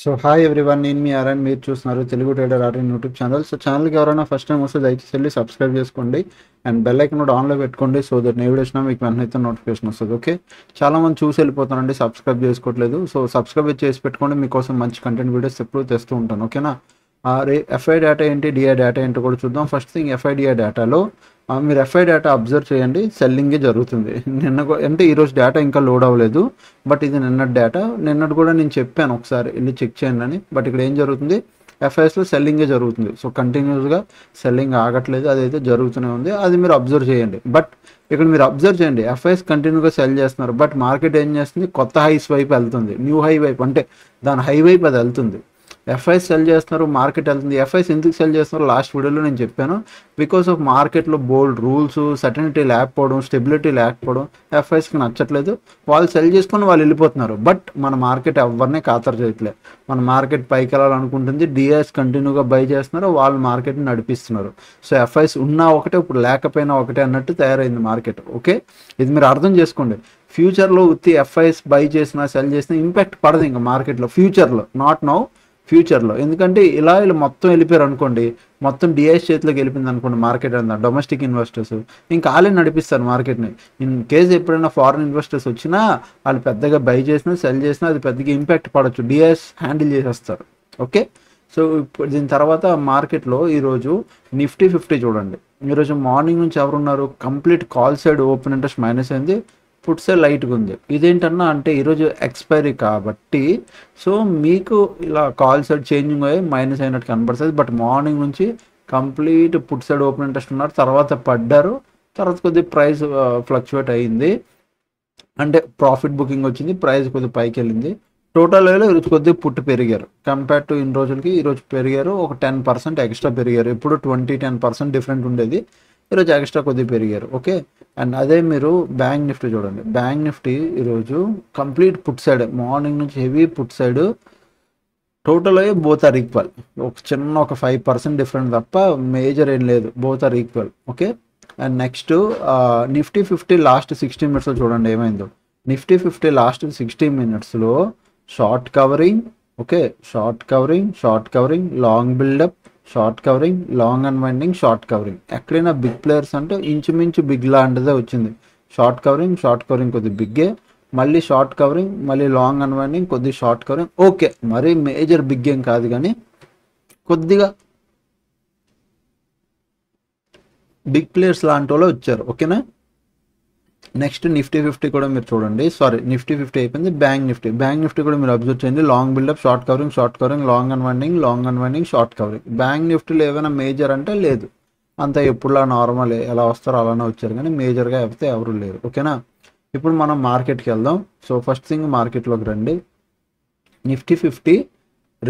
So hi everyone, నేను మీ RN. మీరు చూస్తున్నారు Telugu trader RN YouTube channel. So ఛానల్కి ఎవరైనా ఫస్ట్ టైం వస్తే దయచేసి వెళ్ళి సబ్స్క్రైబ్ చేసుకోండి అండ్ బెల్ ఐకన్ కూడా ఆన్లో పెట్టుకోండి. సో దట్ నేను వీడియో వచ్చినా మీకు వెంటనే నోటిఫికేషన్ వస్తుంది. ఓకే, చాలా మంది చూసి వెళ్ళిపోతానండి, సబ్స్క్రైబ్ చేసుకోవట్లేదు. సో సబ్స్క్రైబ్ చేసి పెట్టుకోండి, మీకోసం మంచి కంటెంట్ వీడియోస్ ఎప్పుడు తెస్తూ ఉంటాను. ఓకేనా? ఎఫ్ఐ డేటా ఏంటి, డిఐ డేటా ఏంటో కూడా చూద్దాం. ఫస్ట్ థింగ్, ఎఫ్ఐడిఐ డేటాలో మీరు ఎఫ్ఐ డేటా అబ్జర్వ్ చేయండి, సెల్లింగే జరుగుతుంది. అంటే ఈరోజు డేటా ఇంకా లోడ్ అవ్వలేదు, బట్ ఇది నిన్నటి డేటా. నిన్నటి కూడా నేను చెప్పాను ఒకసారి వెళ్ళి చెక్ చేయండి అని. బట్ ఇక్కడ ఏం జరుగుతుంది, ఎఫ్ఐఎస్లో సెల్లింగే జరుగుతుంది. సో కంటిన్యూస్గా సెల్లింగ్ ఆగట్లేదు, అదైతే జరుగుతూనే ఉంది. అది మీరు అబ్జర్వ్ చేయండి. బట్ ఇక్కడ మీరు అబ్జర్వ్ చేయండి, ఎఫ్ఐఎస్ కంటిన్యూగా సెల్ చేస్తున్నారు, బట్ మార్కెట్ ఏం చేస్తుంది, కొత్త హైస్ వైపు వెళ్తుంది, న్యూ హై వైపు, అంటే దాని హై వైపు అది వెళ్తుంది. ఎఫ్ఐఎస్ సెల్ చేస్తున్నారు, మార్కెట్ వెళ్తుంది. ఎఫ్ఐఎస్ ఎందుకు సెల్ చేస్తున్నారు లాస్ట్ వీడియోలో నేను చెప్పాను. బికాస్ ఆఫ్ మార్కెట్లో బోల్డ్ రూల్స్, సర్టనిటీ లేకపోవడం, స్టెబిలిటీ లేకపోవడం ఎఫ్ఐఎస్కి నచ్చట్లేదు. వాళ్ళు సెల్ చేసుకొని వాళ్ళు వెళ్ళిపోతున్నారు. బట్ మన మార్కెట్ ఎవరినే ఖాతరు చేయట్లేదు. మన మార్కెట్ పైకి వెళ్ళాలనుకుంటుంది, డిఐఎస్ కంటిన్యూగా బై చేస్తున్నారు, వాళ్ళు మార్కెట్ని నడిపిస్తున్నారు. సో ఎఫ్ఐఎస్ ఉన్నా ఒకటే, ఇప్పుడు లేకపోయినా ఒకటే అన్నట్టు తయారైంది మార్కెట్. ఓకే, ఇది మీరు అర్థం చేసుకోండి. ఫ్యూచర్లో ఉత్తి ఎఫ్ఐఎస్ బై చేసినా సెల్ చేసినా ఇంపాక్ట్ పడదు ఇంకా మార్కెట్లో, ఫ్యూచర్లో, నాట్ నౌ, ఫ్యూచర్లో. ఎందుకంటే ఇలా మొత్తం వెళ్ళిపోయారు అనుకోండి, మొత్తం డిఐఎస్ చేతిలోకి వెళ్ళిపోయింది అనుకోండి మార్కెట్ అంతా, డొమెస్టిక్ ఇన్వెస్టర్స్ ఇంకా వాళ్ళే నడిపిస్తారు మార్కెట్ని. ఇన్ కేసు ఎప్పుడైనా ఫారిన్ ఇన్వెస్టర్స్ వచ్చినా వాళ్ళు పెద్దగా బై చేసినా సెల్ చేసినా అది పెద్దగా ఇంపాక్ట్ పడవచ్చు, డిఐఎస్ హ్యాండిల్ చేసేస్తారు. ఓకే, సో ఇప్పుడు దీని తర్వాత మార్కెట్లో ఈరోజు నిఫ్టీ 50 చూడండి. ఈరోజు మార్నింగ్ నుంచి ఎవరున్నారు, complete call side open interest minus అయింది, పుట్సే లైట్గా ఉంది. ఇదేంటన్నా అంటే ఈరోజు ఎక్స్పైరీ కాబట్టి, సో మీకు ఇలా కాల్ సైడ్ చేంజింగ్ అయ్యి మైనస్ అయినట్టు కనబడుతుంది. బట్ మార్నింగ్ నుంచి complete put side open interest ఉన్నారు, తర్వాత పడ్డారు, తర్వాత కొద్దిగా ప్రైస్ ఫ్లక్చువేట్ అయ్యింది, అంటే ప్రాఫిట్ బుకింగ్ వచ్చింది, ప్రైస్ కొద్దిగా పైకి వెళ్ళింది. టోటల్ ఈరోజు కొద్దిగా పుట్టు పెరిగారు, కంపేర్ టు ఇన్ని రోజులకి ఈరోజు పెరిగారు, ఒక 10% ఎక్స్ట్రా పెరిగారు. ఇప్పుడు 10% డిఫరెంట్ ఉండేది, ఈరోజు ఎక్స్ట్రా కొద్దిగా పెరిగారు. ఓకే, అండ్ అదే మీరు బ్యాంక్ నిఫ్టీ చూడండి. బ్యాంక్ నిఫ్టీ ఈరోజు కంప్లీట్ పుట్ సైడ్, మార్నింగ్ నుంచి హెవీ పుట్ సైడ్, టోటల్ అయ్యి బోత్ ఆర్ ఈక్వల్. ఒక 5% డిఫరెంట్ తప్ప మేజర్ ఏం లేదు, both are equal. Okay, and next Nifty 50 last 60 మినిట్స్లో చూడండి ఏమైందో. నిఫ్టీ 50 లాస్ట్ 60 మినిట్స్లో short covering, okay, short covering, short covering, long buildup, short covering, long unwinding, short covering. ఎక్కడైనా బిగ్ ప్లేయర్స్ అంటే ఇంచుమించు బిగ్ లాంటిదే వచ్చింది. షార్ట్ కవరింగ్, షార్ట్ కవరింగ్ కొద్దిగా బిగ్గే, మళ్ళీ షార్ట్ కవరింగ్, మళ్ళీ లాంగ్ అన్వైండింగ్, కొద్దిగా షార్ట్ కవరింగ్. ఓకే, మరీ మేజర్ బిగ్ ఏం కాదు, కానీ కొద్దిగా బిగ్ ప్లేయర్స్ లాంటి వాళ్ళు వచ్చారు. ఓకేనా? నెక్స్ట్ నిఫ్టీ 50 కూడా మీరు చూడండి. సారీ, నిఫ్టీ 50 అయిపోయింది. బ్యాంక్ నిఫ్టీ కూడా మీరు అబ్జర్వ్ చేయండి. Long buildup, short covering, short covering, long unwinding, long unwinding, short covering. Bank నిఫ్టీలో ఏమైనా మేజర్ అంటే లేదు, అంతా ఎప్పుడులా నార్మల్ ఎలా వస్తారో అలానే వచ్చారు, కానీ మేజర్గా అయితే ఎవరు లేరు. ఓకేనా? ఇప్పుడు మనం మార్కెట్కి వెళ్దాం. సో ఫస్ట్ థింగ్ మార్కెట్లోకి రండి. నిఫ్టీ 50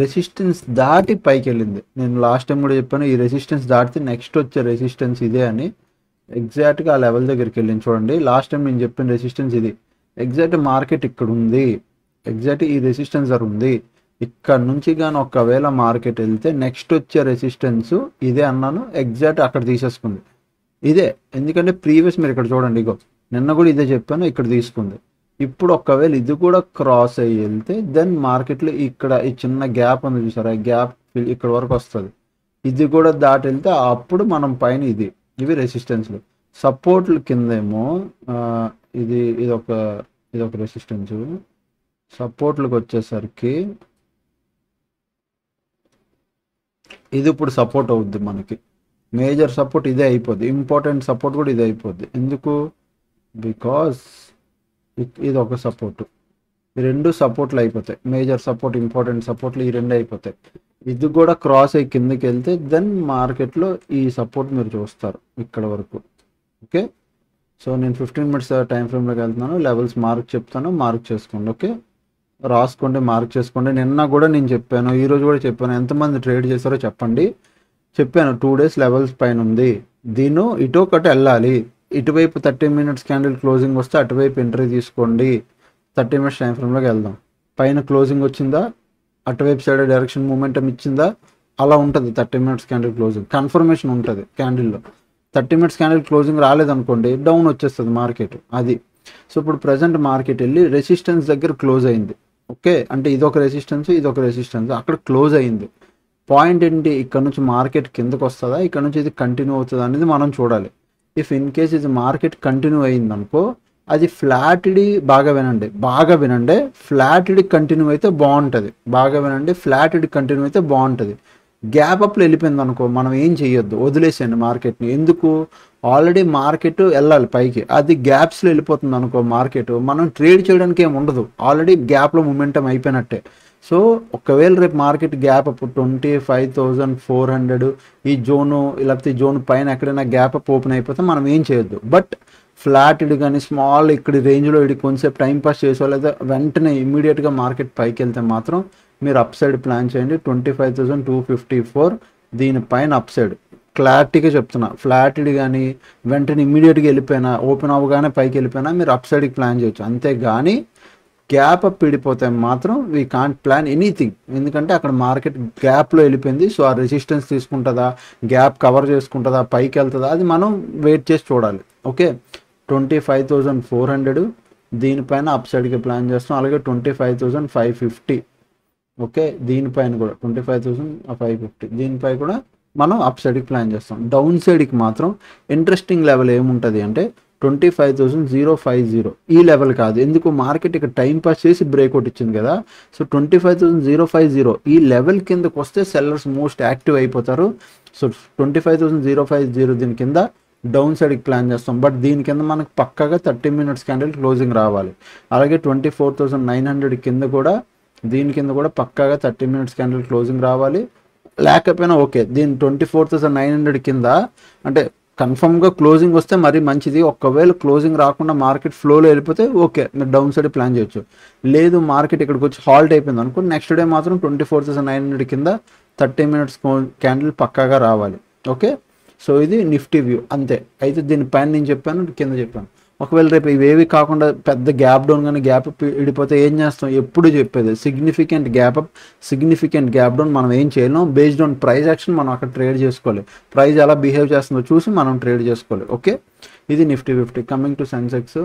రెసిస్టెన్స్ దాటి పైకి వెళ్ళింది. నేను లాస్ట్ టైం కూడా చెప్పాను, ఈ రెసిస్టెన్స్ దాటితే నెక్స్ట్ వచ్చే రెసిస్టెన్స్ ఇదే అని. ఎగ్జాక్ట్గా ఆ లెవెల్ దగ్గరికి వెళ్ళింది చూడండి. లాస్ట్ టైం నేను చెప్పిన రెసిస్టెన్స్ ఇది. ఎగ్జాక్ట్ మార్కెట్ ఇక్కడ ఉంది, ఎగ్జాక్ట్ ఈ రెసిస్టెన్స్ దగ్గర ఉంది. ఇక్కడ నుంచి కానీ ఒకవేళ మార్కెట్ వెళ్తే నెక్స్ట్ వచ్చే రెసిస్టెన్స్ ఇదే అన్నాను, ఎగ్జాక్ట్ అక్కడ తీసేసుకుంది ఇదే. ఎందుకంటే ప్రీవియస్ మీరు ఇక్కడ చూడండి, ఇగో నిన్న కూడా ఇదే చెప్పాను, ఇక్కడ తీసుకుంది. ఇప్పుడు ఒకవేళ ఇది కూడా క్రాస్ అయ్యి వెళ్తే దెన్ మార్కెట్లో ఇక్కడ ఈ చిన్న గ్యాప్ ఉంది చూసారా, గ్యాప్ ఇక్కడ వరకు వస్తుంది. ఇది కూడా దాటి వెళ్తే అప్పుడు మనం పైన ఇది, ఇవి రెసిస్టెన్స్లు. సపోర్ట్లు కిందేమో ఇదొక రెసిస్టెన్స్. సపోర్ట్లకు వచ్చేసరికి ఇది ఇప్పుడు సపోర్ట్ అవుద్ది మనకి. మేజర్ సపోర్ట్ ఇదే అయిపోద్ది, ఇంపార్టెంట్ సపోర్ట్ కూడా ఇదే అయిపోద్ది. ఎందుకు? బికాస్ ఇది ఒక సపోర్టు, ఈ రెండు సపోర్ట్లు అయిపోతాయి. మేజర్ సపోర్ట్, ఇంపార్టెంట్ సపోర్ట్లు ఈ రెండు అయిపోతాయి. ఇది కూడా క్రాస్ అయ్యి కిందకి వెళ్తే దెన్ మార్కెట్లో ఈ సపోర్ట్ మీరు చూస్తారు ఇక్కడ వరకు. ఓకే, సో నేను 15 మినిట్స్ టైం ఫ్రేమ్లోకి వెళ్తున్నాను. లెవెల్స్ మార్క్ చెప్తాను, మార్క్ చేసుకోండి. ఓకే, రాసుకోండి, మార్క్ చేసుకోండి. నిన్న కూడా నేను చెప్పాను, ఈరోజు కూడా చెప్పాను. ఎంతమంది ట్రేడ్ చేశారో చెప్పండి. చెప్పాను 2 డేస్ లెవెల్స్ పైన ఉంది, దీన్ని ఇటు ఒకటి వెళ్ళాలి. ఇటువైపు 30 మినిట్స్ క్యాండిల్ క్లోజింగ్ వస్తే అటువైపు ఎంట్రీ తీసుకోండి. 30 మినిట్స్ టైం ఫ్రేమ్లోకి వెళ్దాం. పైన క్లోజింగ్ వచ్చిందా, అటువైపు సైడ్ డైరెక్షన్ మూమెంటం ఇచ్చిందా, అలా ఉంటుంది. 30 మినిట్స్ క్యాండిల్ క్లోజింగ్ కన్ఫర్మేషన్ ఉంటుంది క్యాండిల్లో. 30 మినిట్స్ క్యాండిల్ క్లోజింగ్ రాలేదనుకోండి, డౌన్ వచ్చేస్తుంది మార్కెట్, అది. సో ఇప్పుడు ప్రజెంట్ మార్కెట్ వెళ్ళి రెసిస్టెన్స్ దగ్గర క్లోజ్ అయింది. ఓకే, అంటే ఇదొక రెసిస్టెన్స్, ఇదొక రెసిస్టెన్స్, అక్కడ క్లోజ్ అయింది. పాయింట్ ఏంటి, ఇక్కడ నుంచి మార్కెట్ కిందకు వస్తుందా, ఇక్కడ నుంచి ఇది కంటిన్యూ అవుతుందా అనేది మనం చూడాలి. ఇఫ్ ఇన్ కేస్ ఇది మార్కెట్ కంటిన్యూ అయింది అనుకో, అది ఫ్లాట్డి, బాగా వినండి, ఫ్లాట్డి కంటిన్యూ అయితే బాగుంటుంది, బాగా వినండి, ఫ్లాట్డి కంటిన్యూ అయితే బాగుంటుంది. గ్యాప్ అప్లో వెళ్ళిపోయింది అనుకో, మనం ఏం చేయొద్దు, వదిలేసేయండి మార్కెట్ని. ఎందుకు, ఆల్రెడీ మార్కెట్ వెళ్ళాలి పైకి, అది గ్యాప్స్లో వెళ్ళిపోతుంది అనుకో మార్కెట్, మనం ట్రేడ్ చేయడానికి ఏమి ఉండదు, ఆల్రెడీ గ్యాప్లో మూమెంటం అయిపోయినట్టే. సో ఒకవేళ రేపు మార్కెట్ గ్యాప్ అప్ 25,400 ఈ జోను, లేకపోతే ఈ జోన్ పైన ఎక్కడైనా గ్యాప్ అప్ ఓపెన్ అయిపోతే మనం ఏం చేయొద్దు. బట్ ఫ్లాట్ ఇడి కానీ స్మాల్ ఇక్కడ రేంజ్లో ఇడి కొంచెంసేపు టైం పాస్ చేసో, లేదా వెంటనే ఇమ్మీడియట్గా మార్కెట్ పైకి వెళ్తే మాత్రం మీరు అప్ సైడ్ ప్లాన్ చేయండి. 25,254 దీనిపైన అప్ సైడ్ క్లారిటీగా చెప్తున్నా. ఫ్లాట్ ఇడి కానీ వెంటనే ఇమ్మీడియట్గా వెళ్ళిపోయినా, ఓపెన్ అవ్వగానే పైకి వెళ్ళిపోయినా మీరు అప్ సైడ్కి ప్లాన్ చేయొచ్చు. అంతేగాని గ్యాప్ అప్ విడిపోతే మాత్రం వీ కాంట్ ప్లాన్ ఎనీథింగ్. ఎందుకంటే అక్కడ మార్కెట్ గ్యాప్లో వెళ్ళిపోయింది. సో ఆ రెసిస్టెన్స్ తీసుకుంటుందా, గ్యాప్ కవర్ చేసుకుంటుందా, పైకి వెళ్తుందా, అది మనం వెయిట్ చేసి చూడాలి. ఓకే, 25,400 దీనిపైన అప్ సైడ్కి ప్లాన్ చేస్తాం. అలాగే 25,550 ఓకే, దీనిపైన కూడా 25,550 దీనిపై కూడా మనం అప్ సైడ్కి ప్లాన్ చేస్తాం. డౌన్ సైడ్కి మాత్రం ఇంట్రెస్టింగ్ లెవెల్ ఏముంటుంది అంటే 25,050 ఈ లెవెల్ కాదు. ఎందుకు, మార్కెట్ ఇక్కడ టైం పాస్ చేసి బ్రేక్అవుట్ ఇచ్చింది కదా. సో 25,050 ఈ లెవెల్ కిందకు వస్తే సెల్లర్స్ మోస్ట్ యాక్టివ్ అయిపోతారు. సో 25,050 దీని కింద డౌన్ సైడ్కి ప్లాన్ చేస్తాం. బట్ దీని కింద మనకు పక్కాగా 30 మినిట్స్ క్యాండిల్ క్లోజింగ్ రావాలి. అలాగే 24,900 కింద కూడా, దీని కింద కూడా పక్కాగా 30 మినిట్స్ క్యాండిల్ క్లోజింగ్ రావాలి. లేకపోయినా ఓకే, దీని 24,900 కింద అంటే కన్ఫర్మ్గా క్లోజింగ్ వస్తే మరీ మంచిది. ఒకవేళ క్లోజింగ్ రాకుండా మార్కెట్ ఫ్లోలో వెళ్ళిపోతే ఓకే, మీరు డౌన్ సైడ్ ప్లాన్ చేయొచ్చు. లేదు మార్కెట్ ఇక్కడికి వచ్చి హాల్ట్ అయిపోయింది అనుకో, నెక్స్ట్ డే మాత్రం 24,900 కింద 30 మినిట్స్ క్యాండిల్ పక్కాగా రావాలి. ఓకే, సో ఇది నిఫ్టీ వ్యూ అంతే. అయితే దీనిపైన నేను చెప్పాను, కింద చెప్పాను. ఒకవేళ రేపు ఇవేవి కాకుండా పెద్ద గ్యాప్ డౌన్ కానీ గ్యాప్ అప్ విడిపోతే ఏం చేస్తాం, ఎప్పుడు చెప్పేది significant gap up, significant gap down మనం ఏం చేయలేం. బేస్డ్ ఆన్ ప్రైస్ యాక్షన్ మనం అక్కడ ట్రేడ్ చేసుకోవాలి. ప్రైస్ ఎలా బిహేవ్ చేస్తుందో చూసి మనం ట్రేడ్ చేసుకోవాలి. ఓకే, ఇది Nifty 50. Coming to Sensex,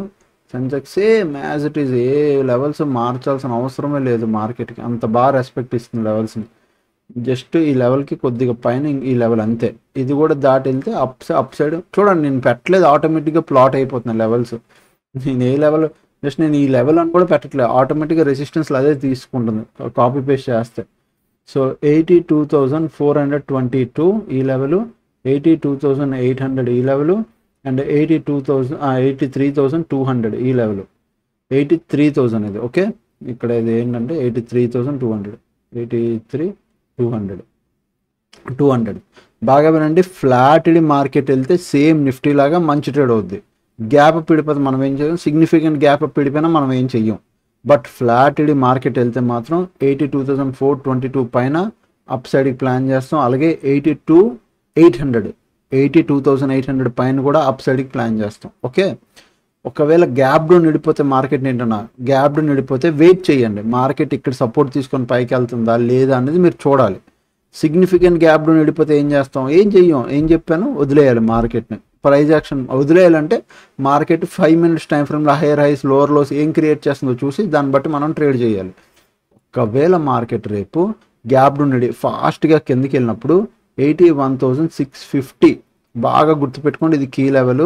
Sensex same as it is, A levels మార్చాల్సిన అవసరమే లేదు. మార్కెట్కి అంత బాగా రెస్పెక్ట్ ఇస్తుంది లెవెల్స్ని. జస్ట్ ఈ లెవెల్కి కొద్దిగా పైన ఈ లెవెల్ అంతే. ఇది కూడా దాటి వెళ్తే అప్ సైడ్ చూడండి, నేను పెట్టలేదు, ఆటోమేటిక్గా ప్లాట్ అయిపోతున్నాయి లెవెల్స్. నేను ఏ లెవెల్, జస్ట్ నేను ఈ లెవెల్ అని కూడా పెట్టట్లేదు, ఆటోమేటిక్గా రెసిస్టెన్స్లు అదే తీసుకుంటుంది కాపీ పేస్ట్ చేస్తే. సో 82,422 ఈ లెవెల్, 82,800 ఈ లెవెల్, అండ్ 83,200 ఈ లెవెల్. 83,000 ఇది. ఓకే, ఇక్కడ ఇది ఏంటంటే 83,200, 83,200 బాగా వినండి. ఫ్లాట్డి మార్కెట్ వెళ్తే సేమ్ నిఫ్టీ లాగా మంచి ట్రేడ్ అవుద్ది. గ్యాప్ అప్ విడిపోతే మనం ఏం చేయం, సిగ్నిఫికెంట్ గ్యాప్ అప్ విడిపోయినా మనం ఏం చెయ్యం. బట్ ఫ్లాట్డి మార్కెట్ వెళ్తే మాత్రం 82,422 పైన అప్ సైడ్కి ప్లాన్ చేస్తాం. అలాగే 82,800 పైన కూడా అప్ సైడ్కి ప్లాన్ చేస్తాం. ఓకే, ఒకవేళ గ్యాప్ డౌన్ విడిపోతే మార్కెట్ ఏంటన్నా, గ్యాప్ డౌన్ విడిపోతే వెయిట్ చేయండి. మార్కెట్ ఇక్కడ సపోర్ట్ తీసుకొని పైకి వెళ్తుందా లేదా అనేది మీరు చూడాలి. సిగ్నిఫికెంట్ గ్యాప్ డౌన్ విడిపోతే ఏం చేస్తాం, ఏం చెయ్యం, ఏం చెప్పాను, వదిలేయాలి మార్కెట్ని. ప్రైజ్ యాక్షన్ వదిలేయాలంటే మార్కెట్ 5 మినిట్స్ టైం ఫ్రేమ్లో హైయర్ హైస్ లోవర్ లోస్ ఏం క్రియేట్ చేస్తుందో చూసి దాన్ని బట్టి మనం ట్రేడ్ చేయాలి. ఒకవేళ మార్కెట్ రేపు గ్యాప్ డౌన్ ఫాస్ట్గా కిందకి వెళ్ళినప్పుడు 81,650 బాగా గుర్తుపెట్టుకోండి, ఇది కీ లెవెల్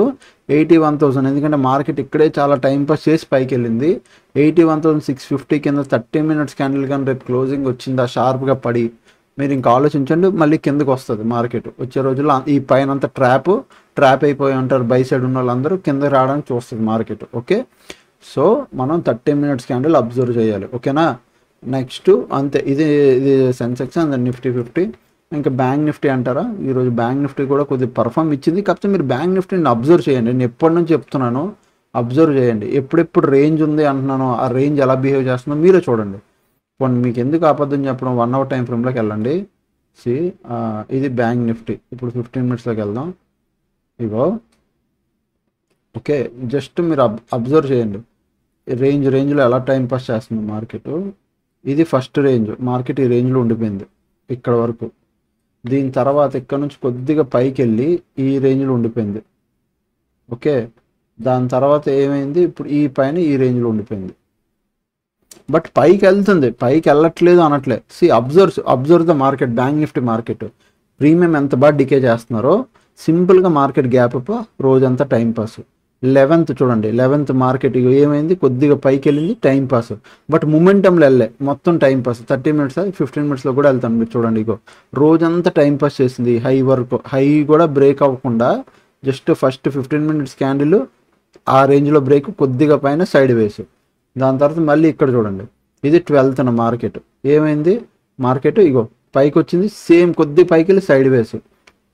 81,000. ఎందుకంటే మార్కెట్ ఇక్కడే చాలా టైం పాస్ చేసి పైకి వెళ్ళింది. 81,650 కింద 30 మినిట్స్ క్యాండిల్ కానీ రేపు క్లోజింగ్ వచ్చిందా షార్ప్గా పడి, మీరు ఇంకా ఆలోచించండి, మళ్ళీ కిందకు వస్తుంది మార్కెట్. వచ్చే రోజుల్లో ఈ పైన అంతా ట్రాప్ అయిపోయి ఉంటారు, బై సైడ్ ఉన్న వాళ్ళందరూ కింద రావడానికి చూస్తుంది మార్కెట్. ఓకే, సో మనం 30 మినిట్స్ క్యాండిల్ అబ్జర్వ్ చేయాలి. ఓకేనా, నెక్స్ట్ అంతే. ఇది సెన్సెక్స్ అండ్ నిఫ్టీ 50. ఇంకా బ్యాంక్ నిఫ్టీ అంటారా, ఈరోజు బ్యాంక్ నిఫ్టీ కూడా కొద్దిగా పర్ఫామ్ ఇచ్చింది. కాకపోతే మీరు బ్యాంక్ నిఫ్టీని అబ్జర్వ్ చేయండి. నేను ఎప్పటి నుంచి చెప్తున్నాను, అబ్జర్వ్ చేయండి. ఎప్పుడెప్పుడు రేంజ్ ఉంది అంటున్నాను, ఆ రేంజ్ ఎలా బిహేవ్ చేస్తుందో మీరే చూడండి. పోనీ మీకు ఎందుకు అబద్ధం చెప్పడం, 1 అవర్ టైం ఫ్రేమ్లోకి వెళ్ళండి. ఇది బ్యాంక్ నిఫ్టీ. ఇప్పుడు 15 మినిట్స్లోకి వెళ్దాం. ఇగో ఓకే, జస్ట్ మీరు అబ్జర్వ్ చేయండి రేంజ్లో ఎలా టైం పాస్ చేస్తుంది మార్కెట్. ఇది ఫస్ట్ రేంజ్, మార్కెట్ ఈ రేంజ్లో ఉండిపోయింది ఇక్కడ వరకు. దీని తర్వాత ఇక్కడ నుంచి కొద్దిగా పైకి వెళ్ళి ఈ రేంజ్లో ఉండిపోయింది. ఓకే, దాని తర్వాత ఏమైంది, ఇప్పుడు ఈ పైన ఈ రేంజ్లో ఉండిపోయింది. బట్ పైకి వెళ్తుంది, పైకి వెళ్ళట్లేదు అనట్లే. Observe the market, bank Nifty market premium ఎంత బాగా డికే చేస్తున్నారో. సింపుల్గా మార్కెట్ గ్యాప్ అప్, రోజంతా టైం పాస్. 11th చూడండి, 11th మార్కెట్ ఏమైంది, కొద్దిగా పైకి వెళ్ళింది, టైం పాస్. బట్ మూమెంటంలో వెళ్ళే మొత్తం టైం పాస్. 30 minutes 15 minutesలో కూడా వెళ్తాను మీరు చూడండి. రోజంతా టైం పాస్ చేసింది. హై కూడా బ్రేక్ అవ్వకుండా జస్ట్ ఫస్ట్ 15 minutes క్యాండిల్ ఆ రేంజ్లో బ్రేక్, కొద్దిగా పైన సైడ్ వేస్. దాని తర్వాత మళ్ళీ ఇక్కడ చూడండి, ఇది 12th మార్కెట్ ఏమైంది, మార్కెట్ పైకి వచ్చింది, సేమ్ కొద్ది పైకి వెళ్ళి సైడ్ వేస్.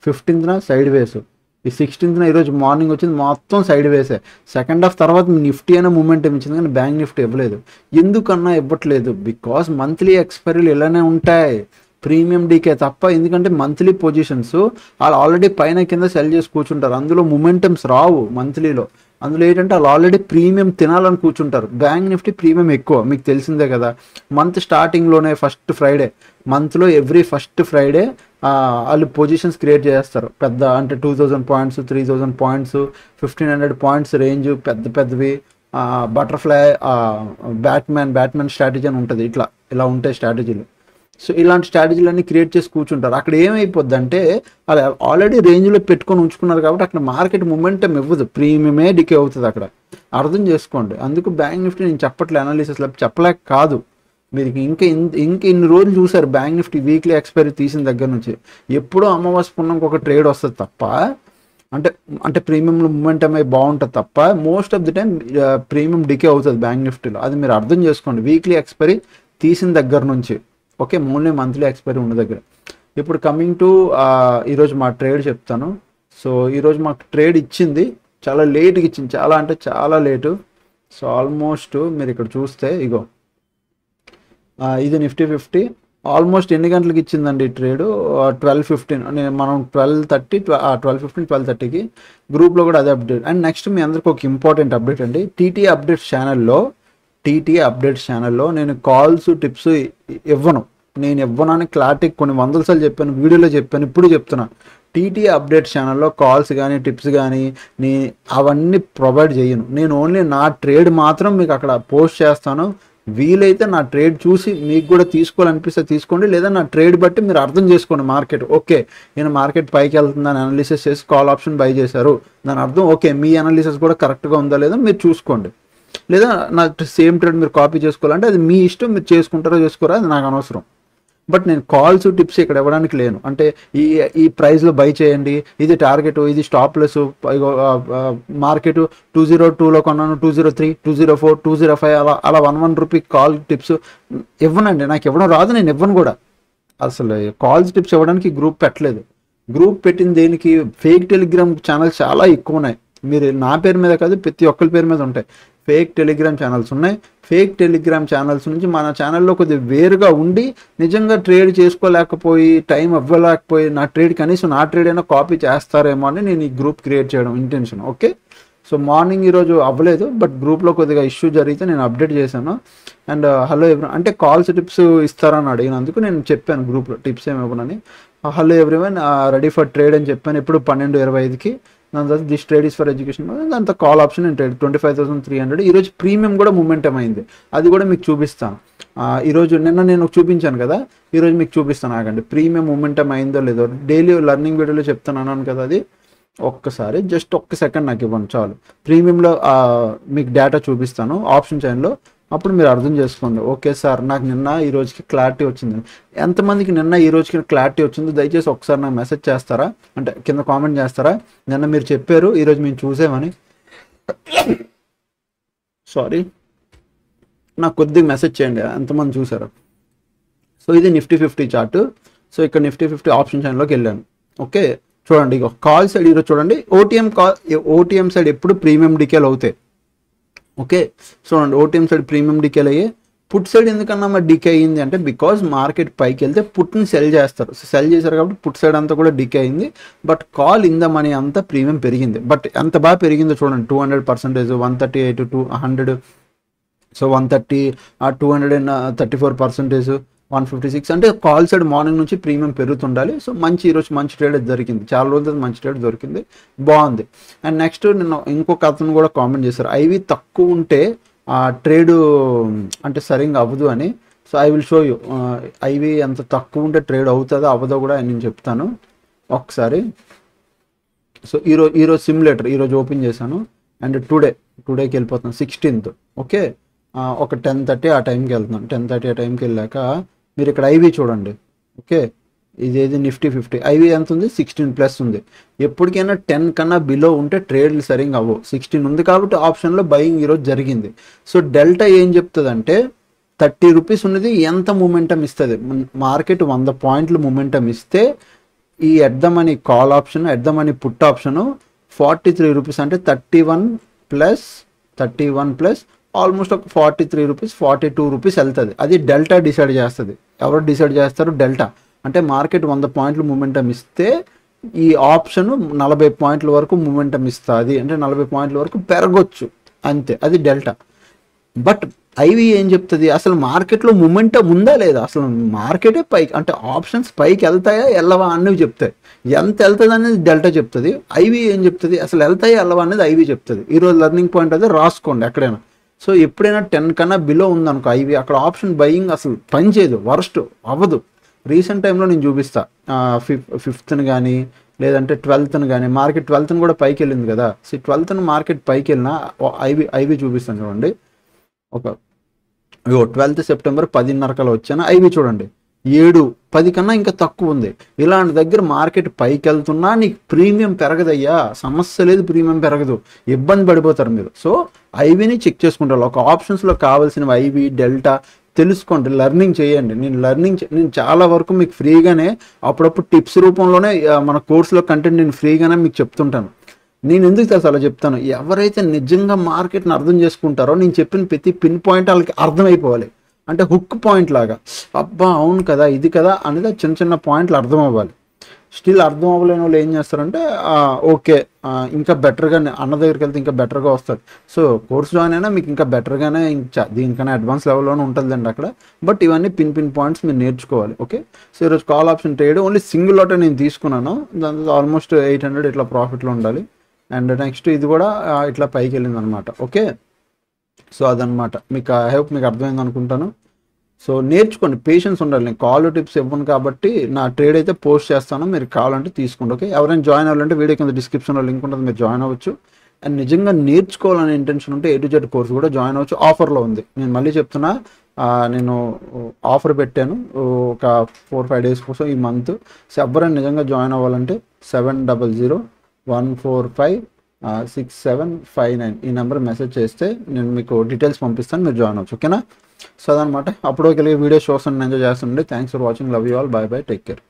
15th సైడ్ వేస్. ఈ 16th ఈరోజు మార్నింగ్ వచ్చింది, మొత్తం సైడ్ వేసే. సెకండ్ హాఫ్ తర్వాత నిఫ్టీ అయినా మూమెంటం ఇచ్చింది, కానీ బ్యాంక్ నిఫ్టీ ఇవ్వలేదు. ఎందుకన్నా ఇవ్వట్లేదు, బికాస్ మంత్లీ ఎక్స్పైరీలు ఇలానే ఉంటాయి, ప్రీమియం డీకే తప్ప. ఎందుకంటే మంత్లీ పొజిషన్స్ వాళ్ళు ఆల్రెడీ పైన కింద సెల్ చేసి కూర్చుంటారు, అందులో మూమెంటమ్స్ రావు మంత్లీలో. అందులో ఏంటంటే వాళ్ళు ఆల్రెడీ ప్రీమియం తినాలని కూర్చుంటారు. బ్యాంక్ నిఫ్టీ ప్రీమియం ఎక్కువ, మీకు తెలిసిందే కదా. మంత్ స్టార్టింగ్లోనే ఫస్ట్ ఫ్రైడే, మంత్లో ఎవ్రీ ఫస్ట్ ఫ్రైడే వాళ్ళు పొజిషన్స్ క్రియేట్ చేస్తారు పెద్ద, అంటే 2000 points, 3000 points, 1500 points రేంజ్, పెద్దవి. బటర్ఫ్లై, బ్యాట్మెన్ స్ట్రాటజీ అని ఉంటుంది. ఇలా ఉంటాయి స్ట్రాటజీలు. సో ఇలాంటి స్ట్రాటజీలన్నీ క్రియేట్ చేసి కూర్చుంటారు. అక్కడ ఏమైపోద్ది అంటే వాళ్ళు ఆల్రెడీ రేంజ్లో పెట్టుకొని ఉంచుకున్నారు కాబట్టి అక్కడ మార్కెట్ మూమెంటం ఇవ్వదు, ప్రీమియమే డికే అవుతుంది అక్కడ. అర్థం చేసుకోండి. అందుకు బ్యాంక్ నిఫ్టీ నేను చెప్పట్లే, అనాలిసిస్లో చెప్పలేక కాదు. మీరు ఇంకా ఇన్ని రోజులు చూసారు బ్యాంక్ నిఫ్టీ వీక్లీ ఎక్స్పైరీ తీసిన దగ్గర నుంచి. ఎప్పుడో అమావాస్య పుణ్యంకి ఒక ట్రేడ్ వస్తుంది తప్ప, అంటే ప్రీమియంలో మూమెంటం అయి బాగుంటుంది తప్ప, most of the time premium decay అవుతుంది బ్యాంక్ నిఫ్టీలో. అది మీరు అర్థం చేసుకోండి వీక్లీ ఎక్స్పైరీ తీసిన దగ్గర నుంచి. ఓకే, ఓన్లీ మంత్లీ ఎక్స్పైరీ ఉన్న దగ్గర. ఇప్పుడు కమింగ్ టు ఈరోజు మా ట్రేడ్ చెప్తాను. సో ఈరోజు మాకు ట్రేడ్ ఇచ్చింది, చాలా లేట్గా ఇచ్చింది, చాలా అంటే చాలా లేటు. సో ఆల్మోస్ట్ మీరు ఇక్కడ చూస్తే ఇది నిఫ్టీ 50 ఆల్మోస్ట్ ఎన్ని గంటలకు ఇచ్చిందండి ఈ ట్రేడు, 12:15. మనం 12:30, 12:15, 12:30కి గ్రూప్లో కూడా అదే అప్డేట్. అండ్ నెక్స్ట్ మీ అందరికి ఒక ఇంపార్టెంట్ అప్డేట్ అండి. టీటీ అప్డేట్స్ ఛానల్లో నేను కాల్స్ టిప్స్ ఇవ్వను అని క్లారిటీ కొన్ని 100 సార్లు చెప్పాను, వీడియోలో చెప్పాను, ఇప్పుడు చెప్తున్నా. టీటీ అప్డేట్స్ ఛానల్లో కాల్స్ కానీ టిప్స్ కానీ అవన్నీ ప్రొవైడ్ చేయను. నేను ఓన్లీ నా ట్రేడ్ మాత్రం మీకు అక్కడ పోస్ట్ చేస్తాను. వీలైతే నా ట్రేడ్ చూసి మీకు కూడా తీసుకోవాలనిపిస్తే తీసుకోండి, లేదా నా ట్రేడ్ బట్టి మీరు అర్థం చేసుకోండి మార్కెట్. ఓకే, నేను మార్కెట్ పైకి వెళ్తుందని అనాలిసిస్ చేసి కాల్ ఆప్షన్ బై చేశారు, దాని అర్థం ఓకే మీ అనాలిసిస్ కూడా కరెక్ట్గా ఉందా లేదా మీరు చూసుకోండి. లేదా నా సేమ్ ట్రేడ్ మీరు కాపీ చేసుకోవాలంటే అది మీ ఇష్టం, మీరు చేసుకుంటారో చేసుకోరా, అది నాకు అనవసరం. బట్ నేను కాల్స్ టిప్స్ ఇక్కడ ఇవ్వడానికి లేను. అంటే ఈ ప్రైస్లో బై చేయండి, ఇది టార్గెట్, ఇది స్టాప్ లెస్, మార్కెట్ 202లో కొన్నాను, 203, 204, 205 అలా 1 రూపీ కాల్ టిప్స్ ఇవ్వనండి. నాకు ఇవ్వడం రాదు, నేను ఇవ్వను కూడా. అసలు కాల్స్ టిప్స్ ఇవ్వడానికి గ్రూప్ పెట్టలేదు. గ్రూప్ పెట్టిన దేనికి, ఫేక్ టెలిగ్రామ్ ఛానల్స్ చాలా ఎక్కువ ఉన్నాయి. మీరు నా పేరు మీద కాదు, ప్రతి ఒక్కరి పేరు మీద ఉంటాయి ఫేక్ టెలిగ్రామ్ ఛానల్స్ ఉన్నాయి. ఫేక్ టెలిగ్రామ్ ఛానల్స్ నుంచి మన ఛానల్లో కొద్దిగా వేరుగా ఉండి నిజంగా ట్రేడ్ చేసుకోలేకపోయి, టైం అవ్వలేకపోయి, నా ట్రేడ్ కనీసం నా ట్రేడ్ అయినా కాపీ చేస్తారేమో అని నేను ఈ గ్రూప్ క్రియేట్ చేయడం ఇంటెన్షన్. ఓకే, సో మార్నింగ్ ఈరోజు అవ్వలేదు, బట్ గ్రూప్లో కొద్దిగా ఇష్యూ జరిగితే నేను అప్డేట్ చేశాను. అండ్ హలో ఎవ్రీవన్ అంటే కాల్స్ టిప్స్ ఇస్తారని అడిగినందుకు నేను చెప్పాను గ్రూప్లో టిప్స్ ఏమి ఇవ్వనని. Hello everyone ready for trade అని చెప్పాను ఎప్పుడు 12:25కి. దాని తర్వాత this trade is for education, దాంతో కాల్ ఆప్షన్ నేను ట్రేడ్ 25,300. ఈరోజు ప్రీమియం కూడా మూమెంటం అయింది, అది కూడా మీకు చూపిస్తాను. ఈరోజు నిన్న నేను చూపించాను కదా, ఈరోజు మీకు చూపిస్తాను. ఆగండి, ప్రీమియం మూమెంటం అయిందో లేదో డైలీ లర్నింగ్ వీడియోలో చెప్తున్నాను కదా, అది ఒక్కసారి జస్ట్ ఒక్క సెకండ్ నాకు ఇవ్వండి చాలు. ప్రీమియంలో మీకు డేటా చూపిస్తాను ఆప్షన్ చైన్లో, అప్పుడు మీరు అర్థం చేసుకోండి. ఓకే సార్, నాకు నిన్న ఈ రోజుకి క్లారిటీ వచ్చింది. ఎంతమందికి నిన్న ఈ రోజుకి క్లారిటీ వచ్చిందో దయచేసి ఒకసారి నాకు మెసేజ్ చేస్తారా, అంటే కింద కామెంట్ చేస్తారా. నిన్న మీరు చెప్పారు, ఈరోజు మేము చూసామని. సారీ, నాకు కొద్దిగా మెసేజ్ చేయండి ఎంతమంది చూసారు. సో ఇది నిఫ్టీ 50 చార్ట్. సో ఇక్కడ నిఫ్టీ 50 ఆప్షన్ చైన్లోకి వెళ్ళాను. ఓకే, చూడండి కాల్ సైడ్ ఈరోజు చూడండి, ఓటీఎం సైడ్ ఎప్పుడు ప్రీమియం డికేలు అవుతాయి. ఓకే, చూడండి ఓటీఎం సైడ్ ప్రీమియం డికేల్ అయ్యి, పుట్ సైడ్ ఎందుకన్నా మరి డికే అయింది అంటే బికాజ్ మార్కెట్ పైకి వెళ్తే పుట్ని సెల్ చేస్తారు, సెల్ చేశారు కాబట్టి పుట్ సైడ్ అంతా కూడా డికే అయింది. But call in the money అంతా ప్రీమియం పెరిగింది. బట్ ఎంత బాగా పెరిగిందో చూడండి, 200%, 138 to 100, సో 130, 234%, 156. అంటే కాల్ సైడ్ మార్నింగ్ నుంచి ప్రీమియం పెరుగుతుండాలి. సో ఈరోజు మంచి ట్రేడ్ జరిగింది, చాలా రోజులు మంచి ట్రేడ్ దొరికింది, బాగుంది. అండ్ నెక్స్ట్ నిన్న ఇంకొక అతను కూడా కామెంట్ చేశారు, ఐవి తక్కువ ఉంటే ట్రేడు అంటే సరిగ్గా అవ్వదు అని. So I will show you IV ఎంత తక్కువ ఉంటే ట్రేడ్ అవుతుందో అవ్వదో కూడా నేను చెప్తాను ఒకసారి. సో ఈరోజు సిమ్యులేటర్ ఈరోజు ఓపెన్ చేశాను అండ్ టుడేకి వెళ్ళిపోతాను 16th. ఓకే, ఒక 10:30 ఆ టైంకి వెళ్తున్నాను. 10:30 ఆ టైంకి వెళ్ళాక మీరు ఇక్కడ ఐవి చూడండి. ఓకే, ఇదేది నిఫ్టీ 50 ఐవి ఎంత ఉంది 16+ ఉంది. ఎప్పటికైనా 10 కన్నా బిలో ఉంటే ట్రేడ్లు సరిగ్గా అవ్వవు. 16 ఉంది కాబట్టి ఆప్షన్లో బయింగ్ ఈరోజు జరిగింది. సో డెల్టా ఏం చెప్తుంది అంటే 30 రూపీస్ ఉన్నది ఎంత మూమెంటం ఇస్తుంది. మార్కెట్ 100 పాయింట్లు మూమెంటం ఇస్తే ఈ at the money call option, at the money put option 43 rupees అంటే 31 ప్లస్ ఆల్మోస్ట్ ఒక 43 రూపీస్ 42 రూపీస్ వెళ్తుంది. అది డెల్టా డిసైడ్ చేస్తుంది. ఎవరు డిసైడ్ చేస్తారు? డెల్టా. అంటే మార్కెట్ 100 పాయింట్లు మూమెంటం ఇస్తే ఈ ఆప్షన్ 40 పాయింట్ల వరకు మూమెంటం ఇస్తుంది. అంటే 40 పాయింట్ల వరకు పెరగొచ్చు అంతే, అది డెల్టా. బట్ ఐవి ఏం చెప్తుంది? అసలు మార్కెట్లో మూమెంటం ఉందా లేదా, అసలు మార్కెటే పైకి అంటే ఆప్షన్స్ పైకి వెళ్తాయా వెళ్ళవా అన్నవి చెప్తాయి. ఎంత వెళ్తుంది అనేది డెల్టా చెప్తుంది. ఐవి ఏం చెప్తుంది? అసలు వెళ్తాయా వెళ్ళవా అనేది ఐవి చెప్తుంది. ఈరోజు లెర్నింగ్ పాయింట్ అది రాసుకోండి ఎక్కడైనా. సో ఎప్పుడైనా 10 కన్నా బిలో ఉందనుకో ఐవి, అక్కడ ఆప్షన్ బయింగ్ అసలు పనిచేయదు, వరస్ట్ అవ్వదు. రీసెంట్ టైంలో నేను చూపిస్తా 5th కానీ లేదంటే 12th కానీ. మార్కెట్ 12th కూడా పైకి వెళ్ళింది కదా. సో 12th మార్కెట్ పైకి వెళ్ళినా ఐవి చూపిస్తాను చూడండి. ఒక 12th సెప్టెంబర్ 10:30 వచ్చాను. ఐవి చూడండి 7-10 కన్నా ఇంకా తక్కువ ఉంది. ఇలాంటి దగ్గర మార్కెట్ పైకి వెళ్తున్నా నీకు ప్రీమియం పెరగదయ్యా, సమస్య లేదు, ప్రీమియం పెరగదు, ఇబ్బంది పడిపోతారు మీరు. సో ఐవిని చెక్ చేసుకుంటారు. ఒక ఆప్షన్స్లో కావాల్సినవి ఐవి డెల్టా తెలుసుకోండి, లెర్నింగ్ చేయండి. నేను చాలా వరకు మీకు ఫ్రీగానే అప్పుడప్పుడు టిప్స్ రూపంలోనే మన కోర్సులో కంటెంట్ నేను ఫ్రీగానే మీకు చెప్తుంటాను. నేను ఎందుకు తెలుసు అలా చెప్తాను? ఎవరైతే నిజంగా మార్కెట్ని అర్థం చేసుకుంటారో నేను చెప్పిన ప్రతి పిన్ పాయింట్ వాళ్ళకి అర్థమైపోవాలి. అంటే హుక్ పాయింట్ లాగా, అబ్బా అవును కదా ఇది కదా అనేది చిన్న చిన్న పాయింట్లు అర్థం అవ్వాలి. స్టిల్ అర్థం అవ్వలేని వాళ్ళు ఏం చేస్తారంటే ఓకే ఇంకా బెటర్గా అన్న దగ్గరికి వెళ్తే ఇంకా బెటర్గా వస్తారు. సో కోర్స్ జాయిన్ అయినా మీకు ఇంకా బెటర్గానే ఇంకా దీనికన్నా అడ్వాన్స్ లెవెల్లోనే ఉంటుందండి అక్కడ. బట్ ఇవన్నీ పిన్ పాయింట్స్ మీరు నేర్చుకోవాలి. ఓకే, సో ఈరోజు call option trade only single latte నేను తీసుకున్నాను. దాంతో ఆల్మోస్ట్ 800 ఇట్లా ప్రాఫిట్లో ఉండాలి. అండ్ నెక్స్ట్ ఇది కూడా ఇట్లా పైకి వెళ్ళింది అనమాట. ఓకే, సో అదనమాట. మీకు ఐ హోప్ మీకు అర్థమైంది అనుకుంటాను. సో నేర్చుకోండి, పేషెన్స్ ఉండాలి. నేను కాల్ టిప్స్ ఇవ్వను కాబట్టి నా ట్రేడ్ అయితే పోస్ట్ చేస్తాను, మీరు కావాలంటే తీసుకోండి. ఓకే, ఎవరైనా జాయిన్ అవ్వాలంటే వీడియో కింద డిస్క్రిప్షన్లో లింక్ ఉంటుంది, మీరు జాయిన్ అవ్వచ్చు. అండ్ నిజంగా నేర్చుకోవాలనే ఇంటెన్షన్ ఉంటే A to Z కోర్స్ కూడా జాయిన్ అవ్వచ్చు. ఆఫర్లో ఉంది. నేను మళ్ళీ చెప్తున్నా, నేను ఆఫర్ పెట్టాను ఒక 4-5 డేస్ కోసం ఈ మంత్. సో ఎవరైనా నిజంగా జాయిన్ అవ్వాలంటే 700-145-6759 ఈ నెంబర్ మెసేజ్ చేస్తే నేను మీకు డీటెయిల్స్ పంపిస్తాను, మీరు జాయిన్ అవ్వచ్చు. ఓకేనా? సో అదనమాట. అప్పుడు వీడియో చూస్తాను, ఎంజాయ్ చేస్తుండే. Thanks for watching, love you all, bye bye, take care.